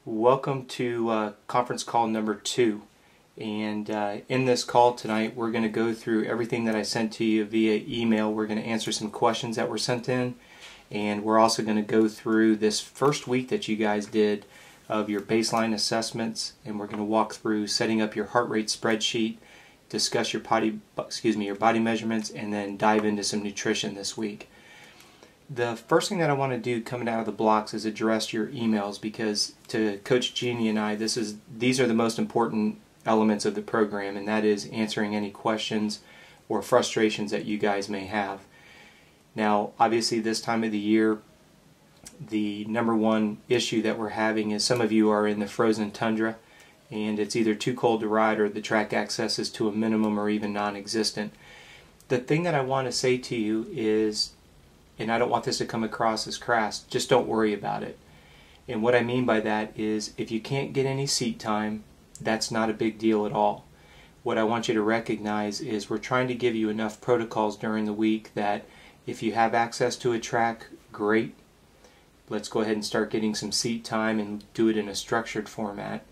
Welcome to conference call number 2. And in this call tonight, we're going to go through everything that I sent to you via email. We're going to answer some questions that were sent in, and we're also going to go through this first week that you guys did of your baseline assessments, and we're going to walk through setting up your heart rate spreadsheet, discuss your body measurements, and then dive into some nutrition this week. The first thing that I want to do coming out of the blocks is address your emails, because to Coach Jeannie and I, these are the most important elements of the program, and that is answering any questions or frustrations that you guys may have. Now, obviously this time of the year, the number one issue that we're having is some of you are in the frozen tundra, and it's either too cold to ride or the track access is to a minimum or even non-existent. The thing that I want to say to you is, and I don't want this to come across as crass, just don't worry about it. And what I mean by that is, if you can't get any seat time, that's not a big deal at all. What I want you to recognize is we're trying to give you enough protocols during the week that if you have access to a track, great. Let's go ahead and start getting some seat time and do it in a structured format.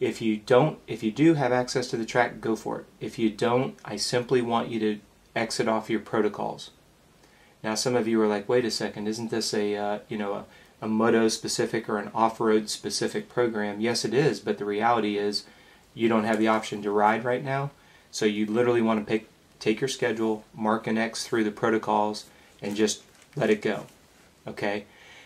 If you do have access to the track, go for it. If you don't, I simply want you to exit off your protocols. Now, some of you are like, wait a second, isn't this a moto specific or an off-road specific program? Yes, it is, but the reality is you don't have the option to ride right now, so you literally want to take your schedule, mark an X through the protocols, and just let it go. Okay?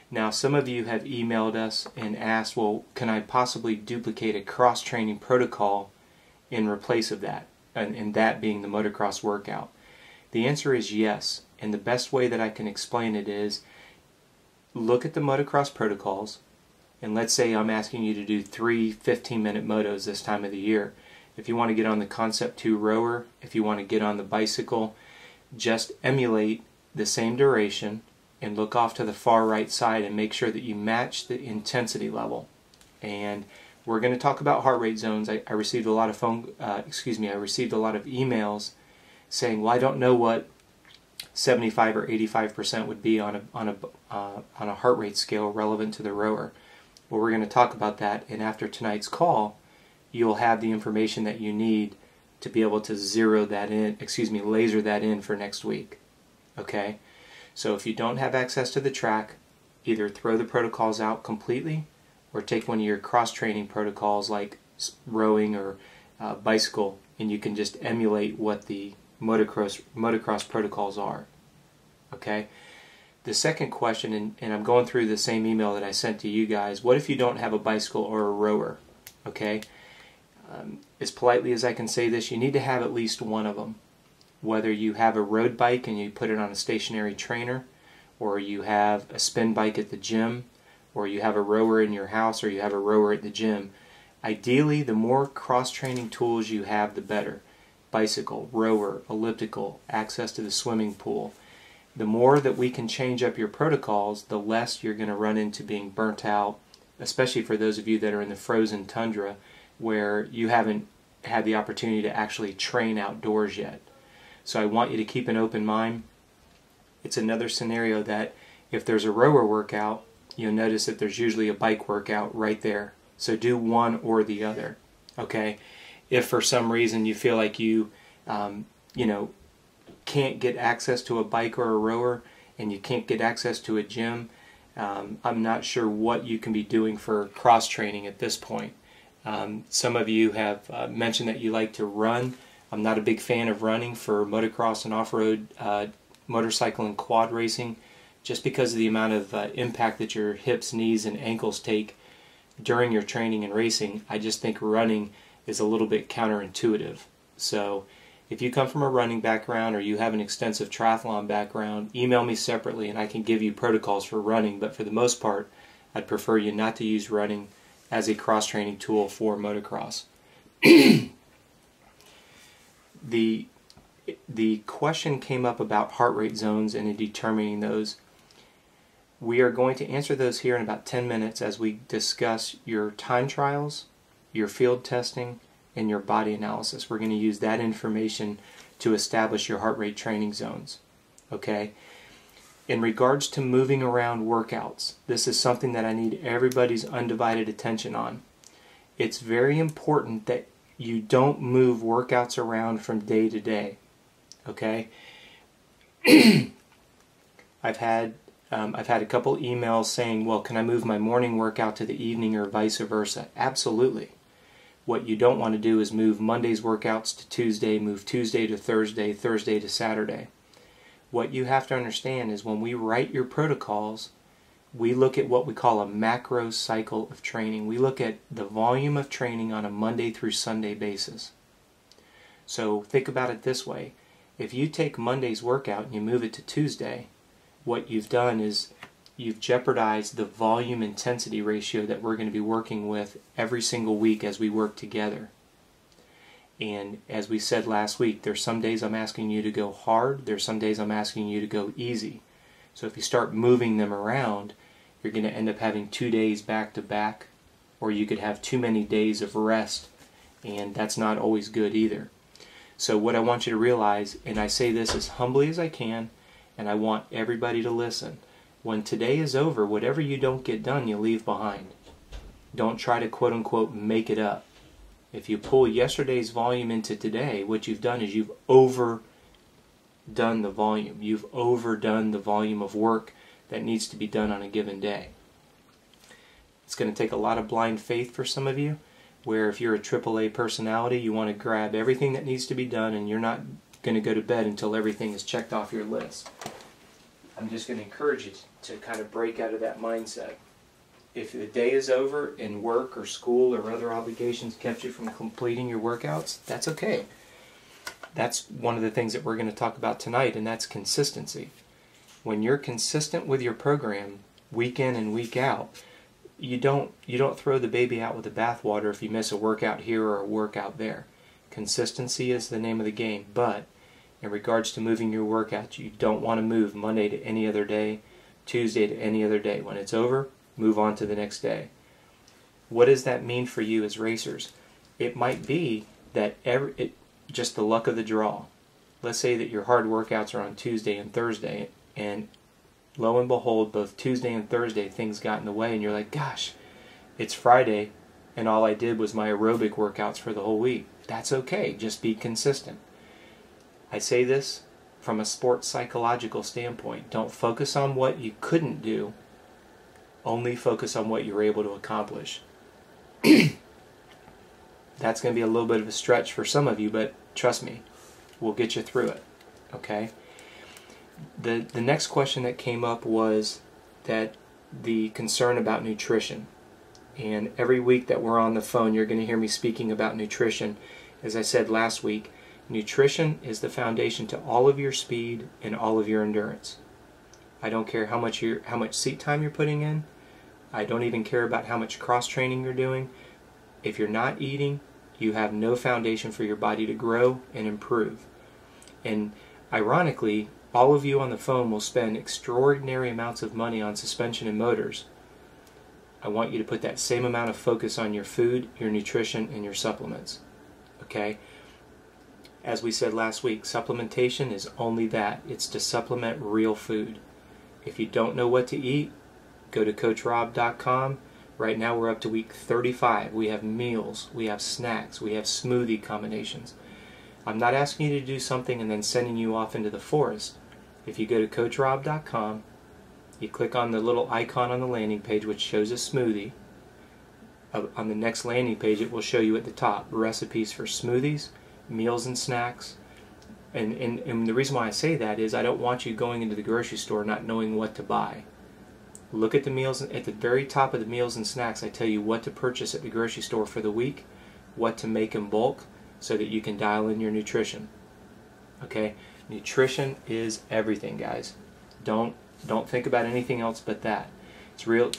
Now, some of you have emailed us and asked, well, can I possibly duplicate a cross-training protocol in replace of that, and that being the motocross workout? The answer is yes. And the best way that I can explain it is, look at the motocross protocols, and let's say I'm asking you to do 3 15-minute motos this time of the year. If you want to get on the Concept 2 rower, if you want to get on the bicycle, just emulate the same duration and look off to the far right side and make sure that you match the intensity level. And we're going to talk about heart rate zones. I received a lot of I received a lot of emails saying, well, I don't know what 75 or 85% would be on a heart rate scale relevant to the rower. Well, we're going to talk about that, and after tonight's call, you'll have the information that you need to be able to laser that in for next week. Okay? So if you don't have access to the track, either throw the protocols out completely or take one of your cross-training protocols like rowing or bicycle, and you can just emulate what the motocross protocols are. Okay? The second question, and I'm going through the same email that I sent to you guys, what if you don't have a bicycle or a rower? Okay? As politely as I can say this, you need to have at least one of them. Whether you have a road bike and you put it on a stationary trainer, or you have a spin bike at the gym, or you have a rower in your house, or you have a rower at the gym. Ideally, the more cross-training tools you have, the better. Bicycle, rower, elliptical, access to the swimming pool. The more that we can change up your protocols, the less you're going to run into being burnt out, especially for those of you that are in the frozen tundra where you haven't had the opportunity to actually train outdoors yet. So I want you to keep an open mind. It's another scenario that if there's a rower workout, you'll notice that there's usually a bike workout right there. So do one or the other. Okay? If for some reason you feel like you can't get access to a bike or a rower, and you can't get access to a gym, I'm not sure what you can be doing for cross-training at this point. Some of you have mentioned that you like to run. I'm not a big fan of running for motocross and off-road motorcycle and quad racing, just because of the amount of impact that your hips, knees, and ankles take during your training and racing. I just think running is a little bit counterintuitive. So if you come from a running background or you have an extensive triathlon background, email me separately and I can give you protocols for running, but for the most part, I'd prefer you not to use running as a cross-training tool for motocross. The question came up about heart rate zones and in determining those. We are going to answer those here in about 10 minutes as we discuss your time trials, your field testing, and your body analysis. We're going to use that information to establish your heart rate training zones. Okay? In regards to moving around workouts, this is something that I need everybody's undivided attention on. It's very important that you don't move workouts around from day to day. Okay? I've had a couple emails saying, well, can I move my morning workout to the evening or vice versa? Absolutely. What you don't want to do is move Monday's workouts to Tuesday, move Tuesday to Thursday, Thursday to Saturday. What you have to understand is when we write your protocols, we look at what we call a macro cycle of training. We look at the volume of training on a Monday through Sunday basis. So think about it this way. If you take Monday's workout and you move it to Tuesday, what you've done is you've jeopardized the volume intensity ratio that we're going to be working with every single week as we work together. And as we said last week, there's some days I'm asking you to go hard, there's some days I'm asking you to go easy. So if you start moving them around, you're going to end up having 2 days back to back, or you could have too many days of rest, and that's not always good either. So what I want you to realize, and I say this as humbly as I can, and I want everybody to listen. When today is over, whatever you don't get done, you leave behind. Don't try to quote-unquote make it up. If you pull yesterday's volume into today, what you've done is you've overdone the volume. You've overdone the volume of work that needs to be done on a given day. It's going to take a lot of blind faith for some of you, where if you're a AAA personality, you want to grab everything that needs to be done and you're not going to go to bed until everything is checked off your list. I'm just going to encourage you to kind of break out of that mindset. If the day is over and work or school or other obligations kept you from completing your workouts, that's okay. That's one of the things that we're going to talk about tonight, and that's consistency. When you're consistent with your program week in and week out, you don't throw the baby out with the bathwater if you miss a workout here or a workout there. Consistency is the name of the game, but in regards to moving your workouts, you don't want to move Monday to any other day, Tuesday to any other day. When it's over, move on to the next day. What does that mean for you as racers? It might be that just the luck of the draw. Let's say that your hard workouts are on Tuesday and Thursday, and lo and behold, both Tuesday and Thursday things got in the way, and you're like, gosh, it's Friday, and all I did was my aerobic workouts for the whole week. That's okay. Just be consistent. I say this from a sports psychological standpoint. Don't focus on what you couldn't do. Only focus on what you were able to accomplish. That's going to be a little bit of a stretch for some of you, but trust me, we'll get you through it. Okay? The next question that came up was that the concern about nutrition. And every week that we're on the phone, you're going to hear me speaking about nutrition. As I said last week, nutrition is the foundation to all of your speed and all of your endurance. I don't care how much seat time you're putting in. I don't even care about how much cross training you're doing. If you're not eating, you have no foundation for your body to grow and improve. And ironically, all of you on the phone will spend extraordinary amounts of money on suspension and motors. I want you to put that same amount of focus on your food, your nutrition, and your supplements. Okay? As we said last week, supplementation is only that. It's to supplement real food. If you don't know what to eat, go to CoachRob.com. Right now we're up to week 35. We have meals, we have snacks, we have smoothie combinations. I'm not asking you to do something and then sending you off into the forest. If you go to CoachRob.com, you click on the little icon on the landing page which shows a smoothie. On the next landing page it will show you at the top recipes for smoothies, meals and snacks. And the reason why I say that is I don't want you going into the grocery store not knowing what to buy. Look at the meals, at the very top of the meals and snacks I tell you what to purchase at the grocery store for the week, what to make in bulk, so that you can dial in your nutrition. Okay? Nutrition is everything, guys. Don't think about anything else but that. It's real.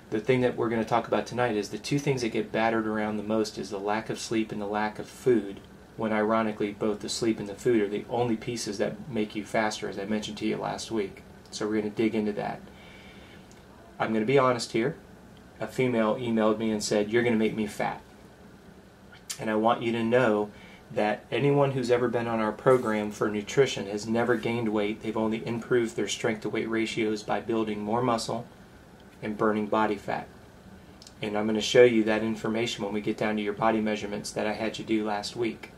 The thing that we're going to talk about tonight is the two things that get battered around the most is the lack of sleep and the lack of food, when ironically both the sleep and the food are the only pieces that make you faster, as I mentioned to you last week. So we're going to dig into that. I'm going to be honest here. A female emailed me and said, "You're going to make me fat." And I want you to know that anyone who's ever been on our program for nutrition has never gained weight. They've only improved their strength to weight ratios by building more muscle and burning body fat. And I'm going to show you that information when we get down to your body measurements that I had you do last week.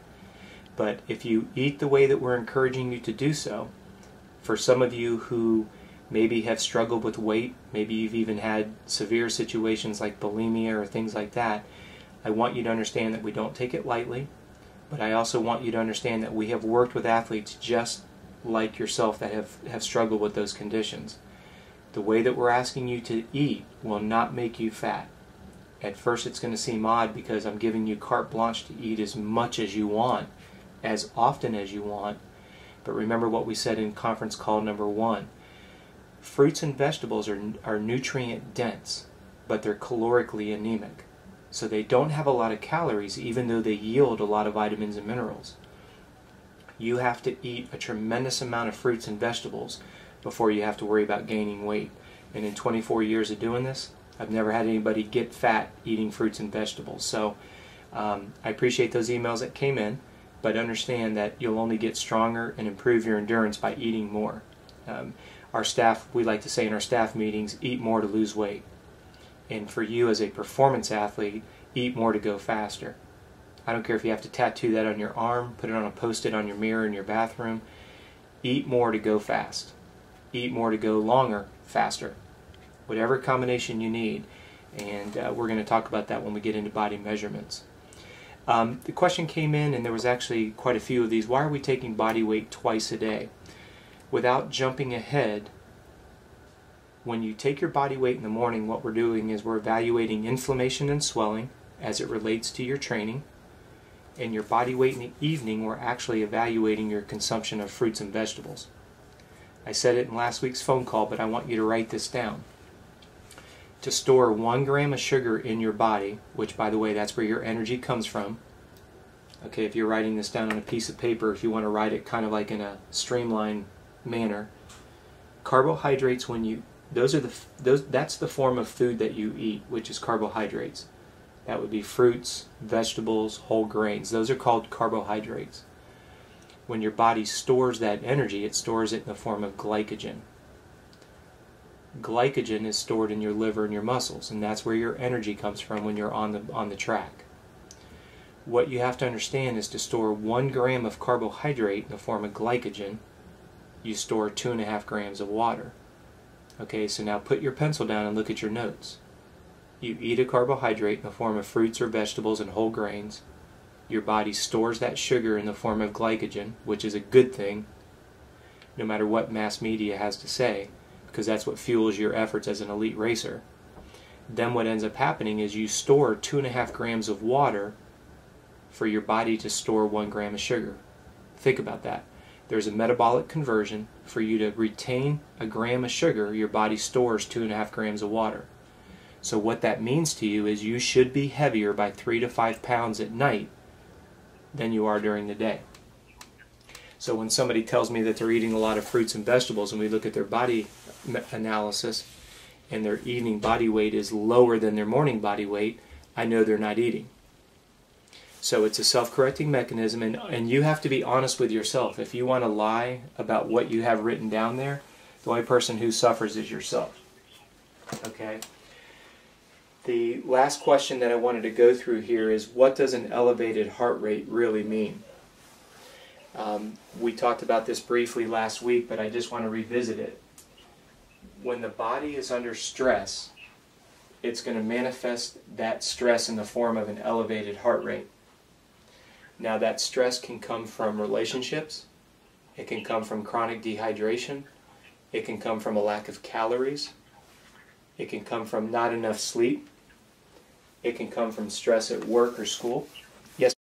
But if you eat the way that we're encouraging you to do so, for some of you who maybe have struggled with weight, maybe you've even had severe situations like bulimia or things like that, I want you to understand that we don't take it lightly, but I also want you to understand that we have worked with athletes just like yourself that have struggled with those conditions. The way that we're asking you to eat will not make you fat. At first it's going to seem odd because I'm giving you carte blanche to eat as much as you want, as often as you want, but remember what we said in conference call number 1. Fruits and vegetables are nutrient dense, but they're calorically anemic. So they don't have a lot of calories even though they yield a lot of vitamins and minerals. You have to eat a tremendous amount of fruits and vegetables before you have to worry about gaining weight. And in 24 years of doing this, I've never had anybody get fat eating fruits and vegetables. So I appreciate those emails that came in, but understand that you'll only get stronger and improve your endurance by eating more. Our staff, we like to say in our staff meetings, eat more to lose weight. And for you as a performance athlete, eat more to go faster. I don't care if you have to tattoo that on your arm, put it on a post-it on your mirror in your bathroom. Eat more to go fast. Eat more to go longer, faster. Whatever combination you need. And we're going to talk about that when we get into body measurements. The question came in, and there was actually quite a few of these. Why are we taking body weight twice a day? Without jumping ahead, when you take your body weight in the morning, what we're doing is we're evaluating inflammation and swelling as it relates to your training. And your body weight in the evening, we're actually evaluating your consumption of fruits and vegetables. I said it in last week's phone call, but I want you to write this down. To store 1 gram of sugar in your body, which by the way, that's where your energy comes from. Okay, if you're writing this down on a piece of paper, if you want to write it kind of like in a streamlined manner, carbohydrates, that's the form of food that you eat, which is carbohydrates. That would be fruits, vegetables, whole grains. Those are called carbohydrates. When your body stores that energy, it stores it in the form of glycogen. Glycogen is stored in your liver and your muscles, and that's where your energy comes from when you're on the track. What you have to understand is to store 1 gram of carbohydrate in the form of glycogen, you store 2.5 grams of water. Okay, so now put your pencil down and look at your notes. You eat a carbohydrate in the form of fruits or vegetables and whole grains. Your body stores that sugar in the form of glycogen, which is a good thing, no matter what mass media has to say, because that's what fuels your efforts as an elite racer. Then what ends up happening is you store 2.5 grams of water for your body to store 1 gram of sugar. Think about that. There's a metabolic conversion. For you to retain a gram of sugar, your body stores 2.5 grams of water. So what that means to you is you should be heavier by 3 to 5 pounds at night than you are during the day. So when somebody tells me that they're eating a lot of fruits and vegetables and we look at their body analysis and their evening body weight is lower than their morning body weight, I know they're not eating. So it's a self-correcting mechanism, and you have to be honest with yourself. If you want to lie about what you have written down there, the only person who suffers is yourself. Okay? The last question that I wanted to go through here is, what does an elevated heart rate really mean? We talked about this briefly last week, but I just want to revisit it. When the body is under stress, it's going to manifest that stress in the form of an elevated heart rate. Now that stress can come from relationships, it can come from chronic dehydration, it can come from a lack of calories, it can come from not enough sleep, it can come from stress at work or school,